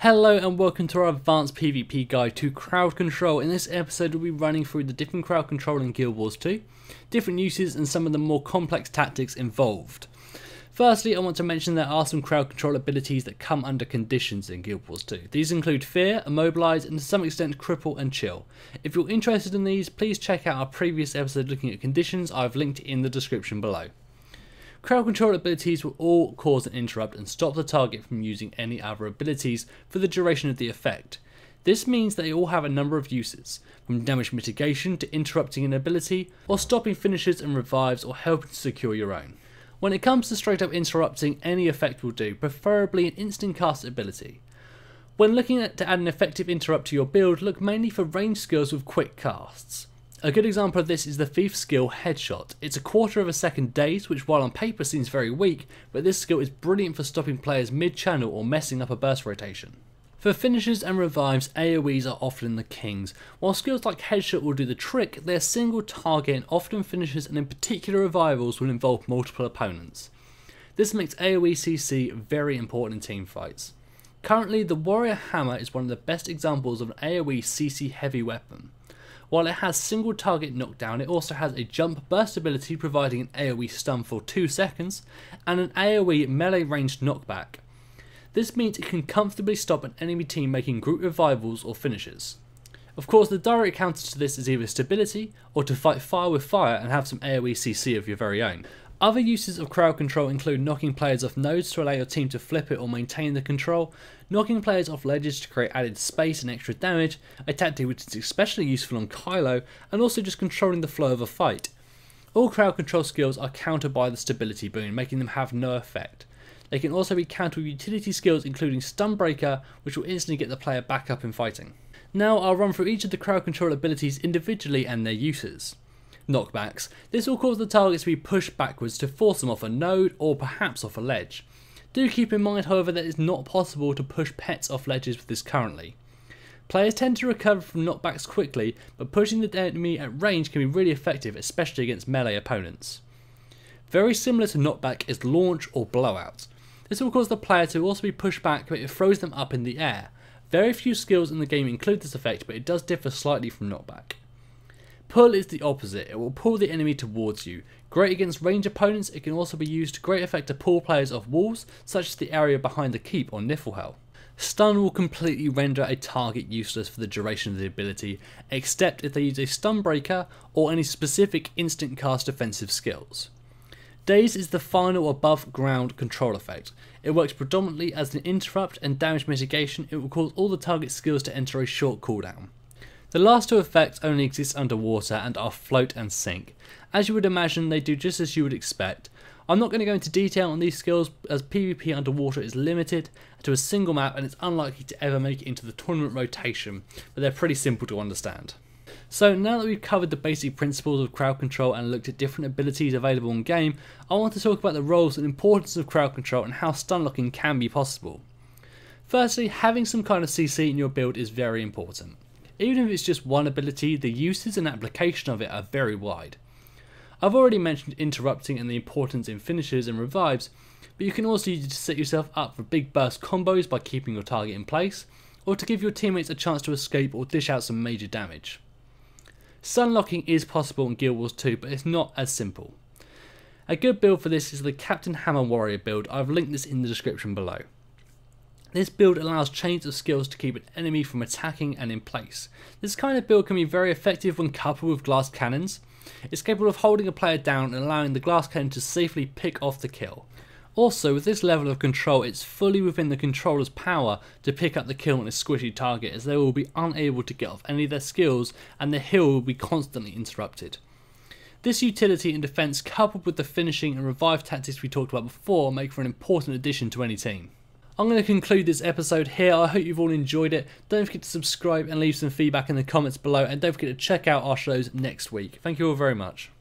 Hello and welcome to our advanced PvP guide to crowd control. In this episode we'll be running through the different crowd control in Guild Wars 2, different uses and some of the more complex tactics involved. Firstly, I want to mention there are some crowd control abilities that come under conditions in Guild Wars 2. These include Fear, Immobilize and to some extent Cripple and Chill. If you're interested in these, please check out our previous episode looking at conditions. I've linked in the description below. Crowd control abilities will all cause an interrupt and stop the target from using any other abilities for the duration of the effect. This means they all have a number of uses, from damage mitigation to interrupting an ability, or stopping finishes and revives or helping to secure your own. When it comes to straight up interrupting, any effect will do, preferably an instant cast ability. When looking to add an effective interrupt to your build, look mainly for ranged skills with quick casts. A good example of this is the Thief skill Headshot. It's a quarter of a second dazed, which while on paper seems very weak, but this skill is brilliant for stopping players mid-channel or messing up a burst rotation. For finishes and revives, AoEs are often the kings. While skills like Headshot will do the trick, they're single target and often finishes and in particular revivals will involve multiple opponents. This makes AoE CC very important in team fights. Currently, the Warrior Hammer is one of the best examples of an AoE CC heavy weapon. While it has single target knockdown, it also has a jump burst ability providing an AoE stun for 2 seconds and an AoE melee ranged knockback. This means it can comfortably stop an enemy team making group revivals or finishes. Of course, the direct counter to this is either stability or to fight fire with fire and have some AoE CC of your very own. Other uses of crowd control include knocking players off nodes to allow your team to flip it or maintain the control, knocking players off ledges to create added space and extra damage, a tactic which is especially useful on Kylo, and also just controlling the flow of a fight. All crowd control skills are countered by the stability boon, making them have no effect. They can also be countered with utility skills including Stunbreaker, which will instantly get the player back up in fighting. Now I'll run through each of the crowd control abilities individually and their uses. Knockbacks. This will cause the targets to be pushed backwards to force them off a node or perhaps off a ledge. Do keep in mind however that it's not possible to push pets off ledges with this currently. Players tend to recover from knockbacks quickly, but pushing the enemy at range can be really effective, especially against melee opponents. Very similar to knockback is launch or blowout. This will cause the player to also be pushed back, but it throws them up in the air. Very few skills in the game include this effect, but it does differ slightly from knockback. Pull is the opposite, it will pull the enemy towards you. Great against range opponents, it can also be used to great effect to pull players off walls, such as the area behind the keep or Niflhel. Stun will completely render a target useless for the duration of the ability, except if they use a stun breaker or any specific instant cast defensive skills. Daze is the final above ground control effect. It works predominantly as an interrupt and damage mitigation. It will cause all the target skills to enter a short cooldown. The last two effects only exist underwater and are float and sink. As you would imagine, they do just as you would expect. I'm not going to go into detail on these skills as PvP underwater is limited to a single map and it's unlikely to ever make it into the tournament rotation, but they're pretty simple to understand. So now that we've covered the basic principles of crowd control and looked at different abilities available in game, I want to talk about the roles and importance of crowd control and how stun locking can be possible. Firstly, having some kind of CC in your build is very important. Even if it's just one ability, the uses and application of it are very wide. I've already mentioned interrupting and the importance in finishes and revives, but you can also use it to set yourself up for big burst combos by keeping your target in place, or to give your teammates a chance to escape or dish out some major damage. Stun locking is possible in Guild Wars 2, but it's not as simple. A good build for this is the Captain Hammer Warrior build. I've linked this in the description below. This build allows chains of skills to keep an enemy from attacking and in place. This kind of build can be very effective when coupled with glass cannons. It's capable of holding a player down and allowing the glass cannon to safely pick off the kill. Also, with this level of control, it's fully within the controller's power to pick up the kill on a squishy target, as they will be unable to get off any of their skills and the heal will be constantly interrupted. This utility and defense, coupled with the finishing and revive tactics we talked about before, make for an important addition to any team. I'm going to conclude this episode here. I hope you've all enjoyed it. Don't forget to subscribe and leave some feedback in the comments below, and don't forget to check out our shows next week. Thank you all very much.